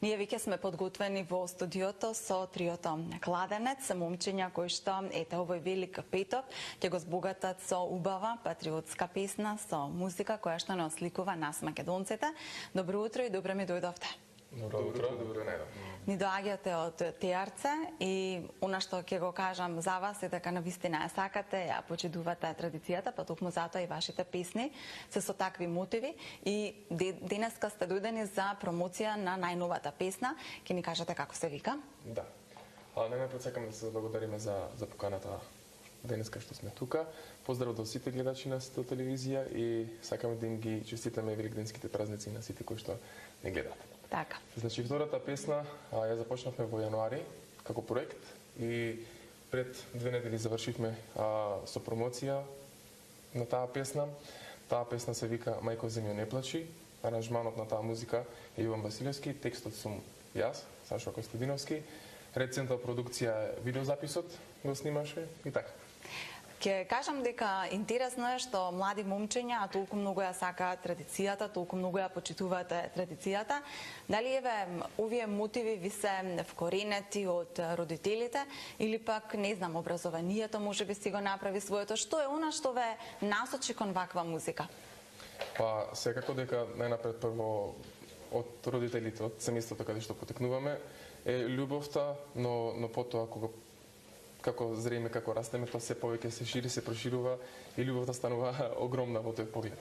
Ние веќе сме подготвени во студиото со триото Кладенец, момчиња кои што ете овој велик петок ќе го збогатат со убава патриотска песна, со музика која што не осликува нас македонците. Добро утро и добро ми дојдовте. Добро утро, добро најдов. Ни доаѓате од Теарце и она што ќе го кажам за вас е дека навистина ја сакате, ја почитувате традицијата, па токму затоа и вашите песни се со такви мотиви и денеска сте дојдени за промоција на најновата песна. Ќе ни кажете како се вика? Да. Најнапред сакам да се благодариме за поканата денеска што сме тука. Поздрав до сите гледачи на сите телевизија и сакаме да им ги честитаме великденските празници на сите кои што не гледат. Така. Значи, втората песна ја започнавме во јануари како проект и пред 2 недели завршивме со промоција на таа песна. Таа песна се вика Мајко земјо не плачи. Аранжманот на таа музика е Иван Василевски, текстот сум јас, Сашо Костадиновски. Рецентна продукција видеозаписот го снимаше и така. Ќе кажам дека интересно е што млади момчиња толку многу ја сакаат традицијата, толку многу ја почитуваат традицијата. Дали еве овие мотиви ви се вкоренети од родителите или пак не знам образованието можеби си го направи своето? Што е она што ве насочи кон ваква музика? Па секако дека најнапред прво од родителите, од семејството каде што потекнуваме е љубовта, но потоа како зреме, како растеме, тоа се повеќе се шири, се проширува и љубовта станува огромна во тој поглед.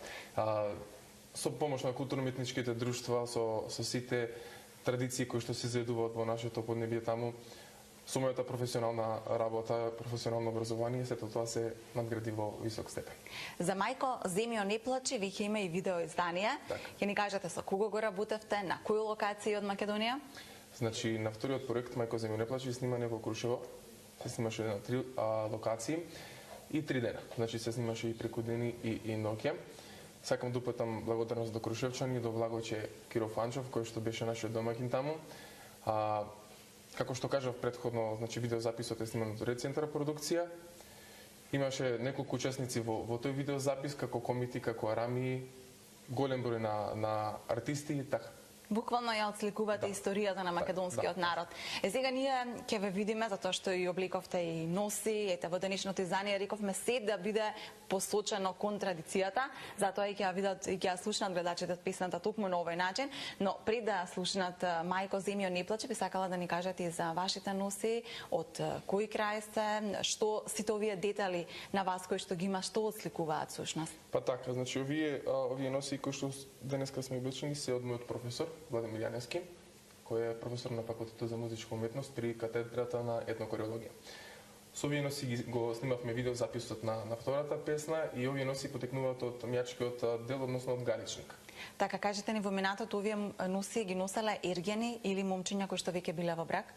Со помош на културно-уметничките друштва, со сите традиции кои што се заведуваат во нашето поднебие таму, со мојата професионална работа, професионално образование, сето тоа се надгради во висок степен. За Мајко земјо не плачи, веќе има и видео издание. Ќе ни кажете со кого го работевте, на кои локации од Македонија? Значи, на вториот проект Мајко земјо не плачи снимане во Крушево. Се снимаше на 3 локации и 3 дена. Значи се снимаше и преку дени и ноќе. Сакам да упатам благодарност до крушевчани и до Влагоче Кирофанчов, кој што беше нашиот домаќин таму. Како што кажав претходно, значи видеозаписот е сниман од Рецентра продукција. Имаше неколку учесници во тој видеозапис, како комити, како арами, голем број на артисти и така. Буквално ја отсликувате историјата на македонскиот народ. Сега ние ќе ве видиме затоа што и обликовте и носи, ете во денешното издание рековме се да биде посочено кон традицијата, затоа и ќе ја видат и ќе ја слушнат гледачите песната токму на овој начин, но пред да слушнат Мајко земјо не плаче, би сакала да ни кажете и за вашите носи, од кој крај сте, што сите овие детали на вас кои што ги има, што отсликуваат всушност? Па така, значи овие носи кои што денеска сме облечени се од мојот професор Владимир Јаневски, кој е професор на факултетот за музичка уметност при катедрата на етнокореологија. Со овие носи го снимавме видеозаписот на втората песна и овие носи потекнуваат од мјачкиот дел, односно од Галичник. Така, кажете ни во минатото овие носи ги носеле ергени или момчиња кои што веќе биле во брак?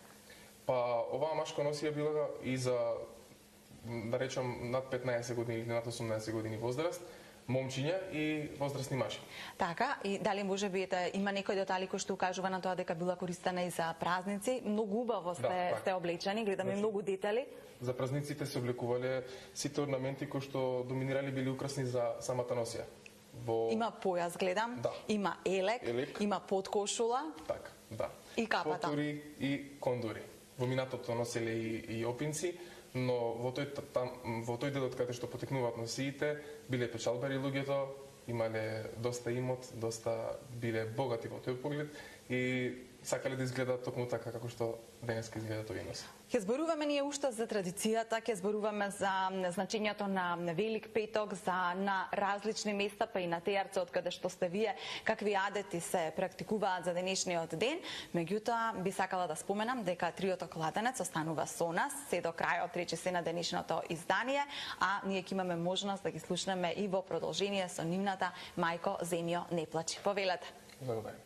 Па оваа машка носија била и за, да речам, над 15 години или над 18 години возраст, момчиња и возрастни мажи. Така, и дали може би има некои детали кои што укажува на тоа дека била користена и за празници? Многу убаво сте облечени, гледаме многу детали. За празниците се облекувале сите орнаменти кои што доминирали били украсни за самата носија. Има појас, гледам, има елек, има подкошула. Така, да. И капата. Потури и кондури. Во минатото носеле и опинци, но во тој делот каде што потекнуваат носиите, биле печалбари луѓето, имале доста имот, доста биле богати во тој поглед и сакале да изгледаат токму така како што денеска изгледаат овие носи. Ќе зборуваме ние уште за традицијата, ќе зборуваме за значењето на Велик петок, на различни места, па и на Теарце од каде што сте вие, какви адети се практикуваат за денешниот ден. Меѓутоа, би сакала да споменам дека триото Кладенец останува со нас се до крајот, речиси, на денешното издание, а ние ќе имаме можност да ги слушнеме и во продолжение со нивната Мајко земјо не плачи. Повелете. Благодарам.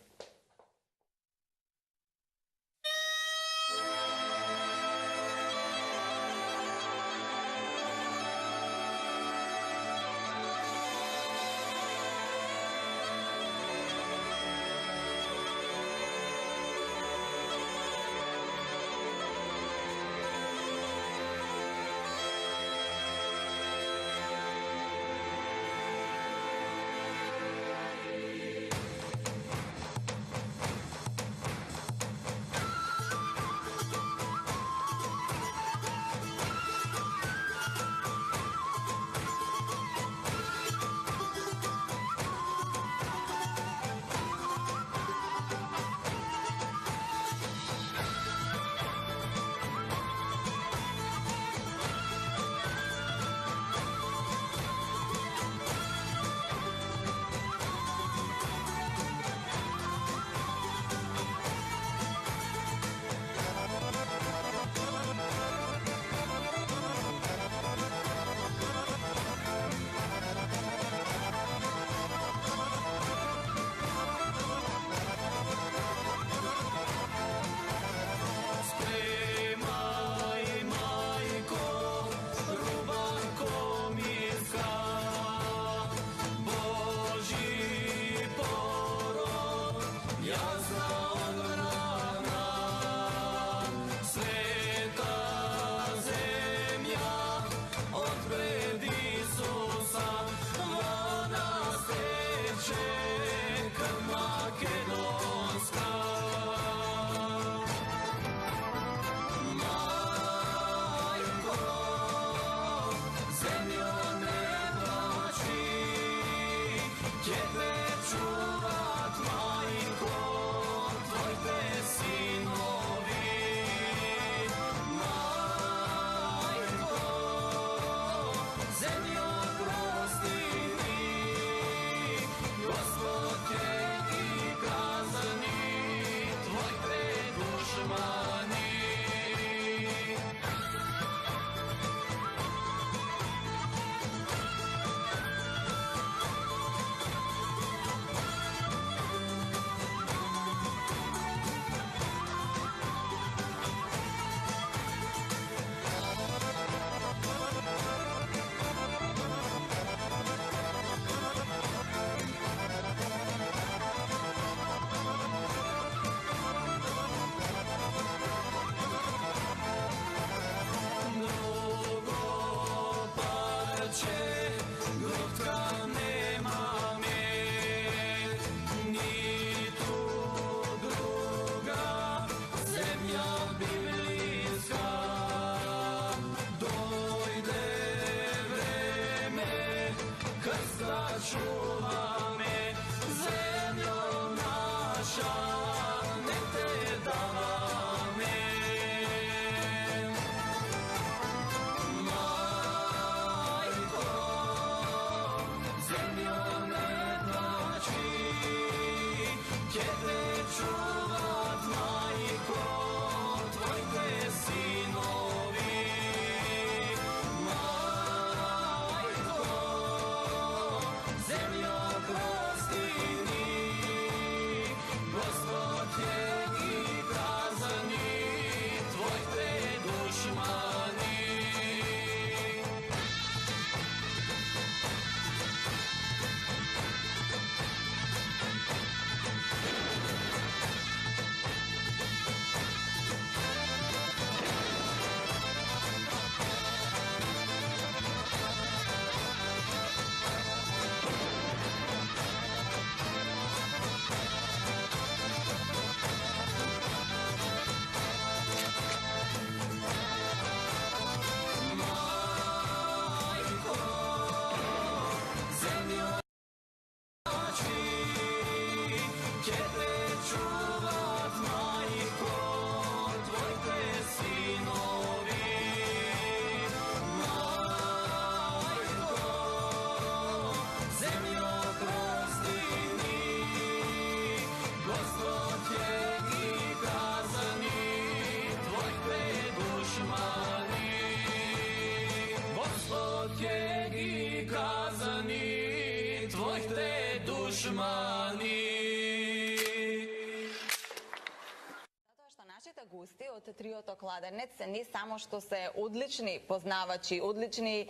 Нашите гости од триото Кладенец не само што се одлични познавачи, одлични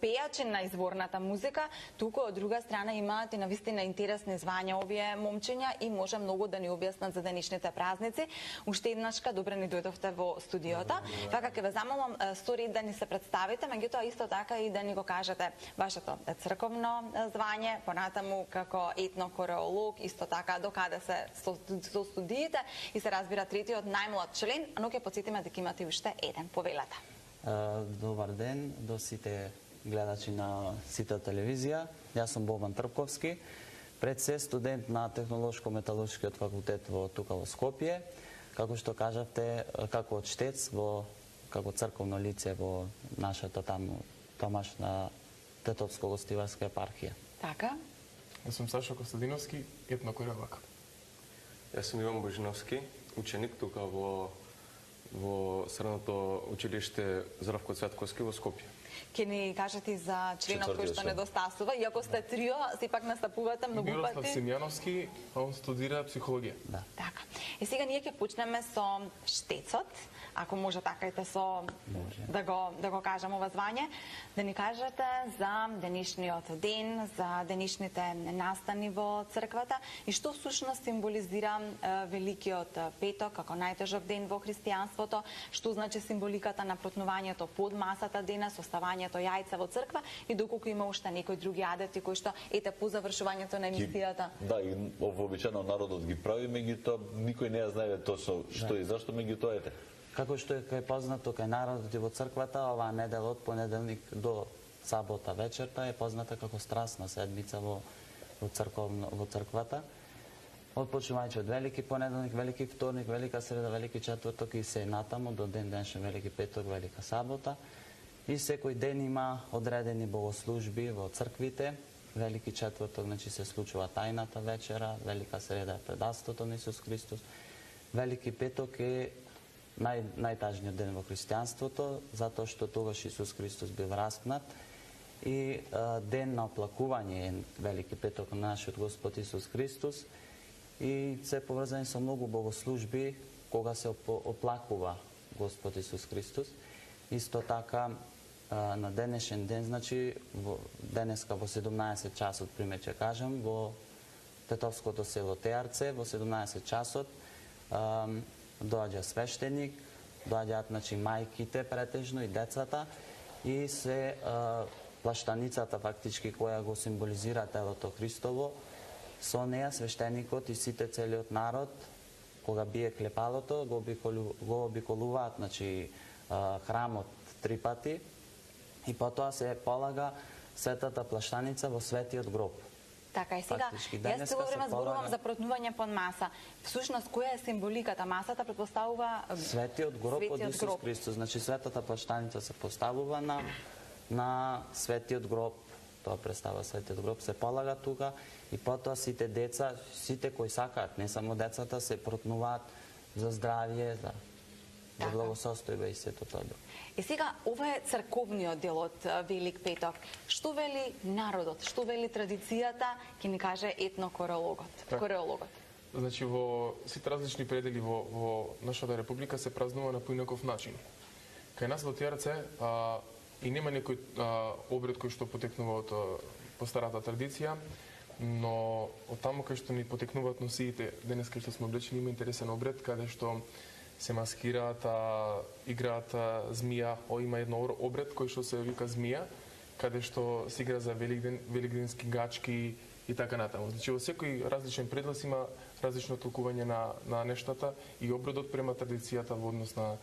пејачи на изворната музика, туку од друга страна имаат и навистина интересни звања овие момчиња и може многу да ни објаснат за денешните празници. Уште еднашка добре ни дојдовте во студиото. Така ќе ве замолам со ред да ни се представите, меѓутоа исто така и да ни го кажете вашето црковно звање, понатаму како етнокореолог, исто така до каде се со студиите и се разбира третиот најмлад член, но ќе потсетиме дека имате уште еден, повелата. Добар ден до сите гледачи на сите телевизија. Јас сум Бобан Трпковски, пред се студент на Технолошко-металуршкиот факултет тука во Скопје, како што кажавте, како чтец како црковно лице во нашата тамашна Тетовско-гостиварска епархија. Така? Јас сум Сашо Костадиновски, етнокореолог. Јас сум Иван Божиновски, ученик тука во Средното училиште Здравко Цветковски во Скопје. Ке ни кажете за членот кој што недостасува, иако сте трио, сепак настапувате многу Мирослав пати. Симјановски, он студира психологија. Да. Така. И сега ние ќе почнеме со штецот, ако може така и со да го кажам ова звање, да ни кажете за денешниот ден, за денешните настани во црквата и што всушност символизира Великиот петок како најтежок ден во христијанството, што значи символиката на протнувањето под масата денес, оставањето јајца во црква и доколку има уште некои други адети кои што ете по завршувањето на емисијата. Да, и вообичаено народот ги прави, меѓутоа никој не ја знае точно што и зашто, меѓутоа ете. Како што е кај познато кај народот и во црквата, оваа недела од понеделник до сабота вечерта е позната како страсна седмица во црквата. Отпочнувајќи од Велики понеделник, Велики вторник, Велика среда, Велики четврток и се натаму до ден денешен Велики петок, Велика сабота. И секој ден има одредени богослужби во црквите. Велики четврток, значи се случува тајната вечера, Велика среда е предавството на Исус Христос. Велики петок е најтажниот ден во христијанството, затоа што тогаш Исус Христос бил распнат и ден на оплакување е Велики петок на нашиот Господ Исус Христос и се поврзани со многу богослужби кога се оплакува Господ Исус Христос. Исто така на денешен ден, значи денеска во 17 часот, пример ќе кажам, во Тетовското село Теарце, во 17 часот доаѓа свештеник, доаѓаат значи мајките претежно и децата и се плаштаницата фактички која го символизира телото Христово, со неа свештеникот и сите целиот народ кога бие клепалото го обиколуваат значи храмот 3 пати и потоа се полага Светата плаштаница во светиот гроб. Така и сега, Фактички, јас денеска цело се време зборувам полага- за протнување под маса. Всушност, која е символиката? Масата претпоставува Светиот гроб од светиот Исус гроб. Христос. Значи светата плаштаница се поставува на светиот гроб. Тоа представа светиот гроб, се полага тука и потоа сите деца, сите кои сакаат, не само децата, се протнуваат за здравје, за Така. благосостојба и сето тоа. И сега, ова е црковниот дел од Велик Петок. Што вели народот? Што вели традицијата? Ќе ни каже етнокореологот. Така. Кореологот. Значи, во сите различни предели во нашата република се празнува на поинаков начин. Кај нас во Тијарце и нема некој обред кој што потекнува од по старата традиција, но од таму кај што ни потекнуваат носиите, денес кај што сме облечени, има интересен обред каде што се маскираат, играат змија. Има едно обред кој што се вика змија, каде што се игра за великденски гачки и така натаму. Значи, во секој различен предлаз има различно толкување на нештата и обредот према традицијата во однос на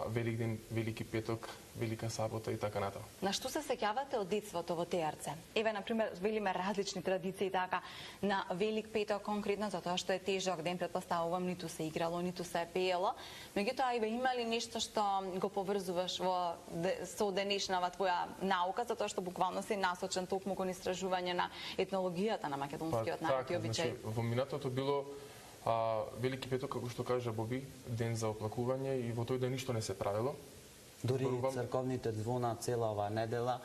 Великден, Велики Петок, Велика Сабота и така натаму. На што се сеќавате од детството во Тејарце? Еве, например, велиме различни традиции така. На Велик Петок конкретно, затоа што е тежок ден, претпоставувам, ниту се играло, ниту се пеело. Меѓутоа, еве, има ли нешто што го поврзуваш со денешнава твоја наука, затоа што буквално си насочен токму кон истражување на етнологијата на македонскиот народ и обичај? Значи, во минатото било Велики Петок, како што кажа Боби, ден за оплакување и во тој ден ништо не се правило. Дури Зборувам- црковните звона цела оваа недела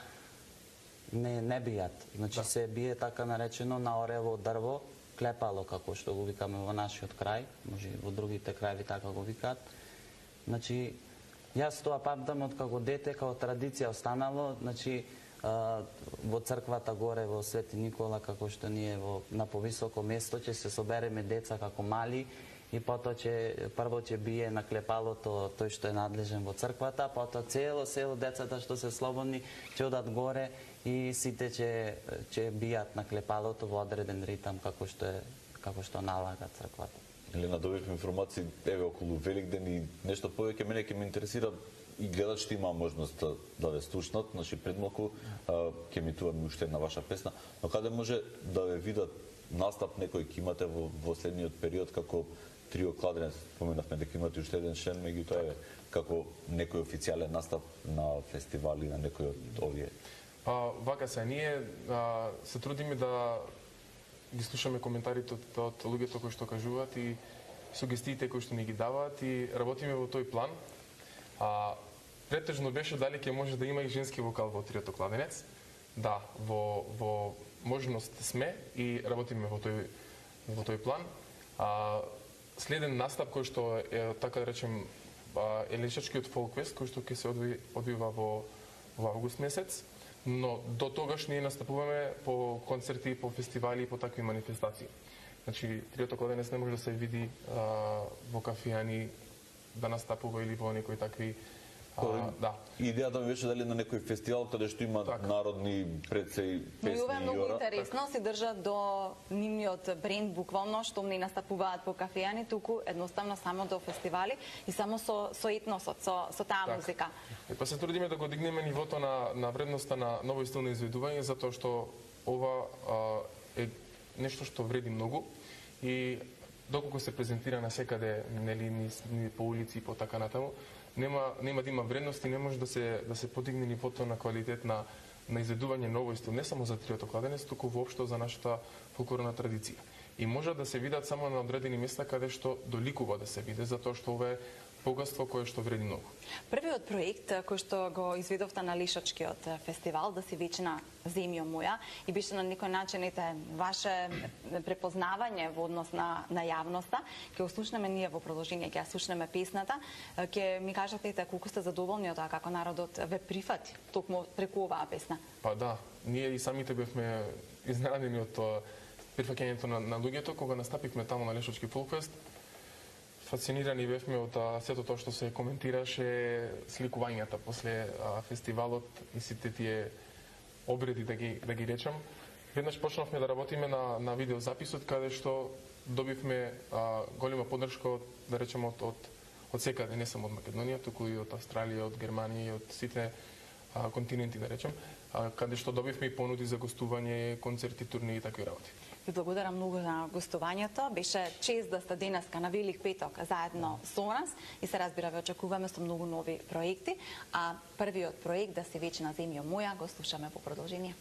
не бијат. Значи се бие така наречено на орево дрво, клепало, како што го викаме во нашиот крај, може и во другите крајви така го викаат. Значи, јас тоа памтам од како дете, како традиција останало, значи, во црквата горе во Свети Никола, како што ние на повисоко место ќе се собереме деца како мали и потоа прво ќе бие на клепалото тој што е надлежен во црквата, потоа цело село децата што се слободни ќе одат горе и сите ќе бијат на клепалото во одреден ритам како што налага црквата. Елена, добивме информации еве околу Великден и нешто повеќе мене ќе ме интересира и гледачите има можност да ве слушнат, значи пред малку ќе емитуваме уште една ваша песна, но каде може да ве видат настап некој ќе имате во следниот период како Трио Кладренец, споменавме дека имате уште еден шлем, меѓутоа е како некој официјален настап на фестивали на некој од овие. Вака се, ние се трудиме да ги слушаме коментарите од луѓето кои што кажуваат и сугестиите кои што ни ги даваат и работиме во тој план. Претежно беше дали ќе може да има и женски вокал во Триото Кладенец. Да, во можност сме и работиме во тој план. Следен настап кој што е, така да речем, е Лешачкиот фолкфест, кој што ќе се одвива во август месец, но до тогаш ние настапуваме по концерти, по фестивали и по такви манифестации. Значи, Триото Кладенец не може да се види во кафијани да настапува или во некои такви да. Идејата беше дали на некој фестивал каде што има народни предсеи, Но и ова е песни и многу ора. интересно, се држат до нивниот бренд буквално, што не настапуваат по кафејани, туку едноставно само до фестивали и само со етносот, со таа музика. Па се трудиме да го дигнеме нивото на вредноста на ново и стилно изведување, затоа што ова е нешто што вреди многу и доколку се презентира на секаде, нели, ни по улици и по така натаму, нема да има вредност и не може да се подигне нивото на квалитет на изведување ново и стил, не само за Триото Кладенец, туку воопшто за нашата фолклорна традиција. И може да се видат само на одредени места каде што доликува да се види, затоа што ова е богатство кое што вреди многу. Првиот проект кој што го изведовте на Лишачкиот фестивал, Да си вечна земјо моја, и беше на некој начин ваше препознавање во однос на јавноста. Ќе слушнеме ние во продолжение, ќе слушнеме песната. Ќе ми кажете колку сте задоволни од тоа како народот ве прифати токму преку оваа песна. Па да, ние и самите бевме изненадени од прифаќањето на луѓето кога настапивме таму на Лешачки фолкфест. Фасцинирани бевме од сето тоа што се коментираше, сликувањата после фестивалот и сите тие обреди, да ги речам. Веднаш почнавме да работиме на видеозаписот, каде што добивме голема поддршка, да речем, од секаде, не само од Македонија, туку и од Австралија, од Германија и од сите континенти, да речем. каде што добивме и понуди за гостување, концерти, турнеи и такви работи. Ви благодарам многу за гостувањето. Беше чест да сте денеска на Велик петок заедно со нас и се разбира ве очекуваме со многу нови проекти. А првиот проект Да се вечна земја моја го слушаме по продолжение.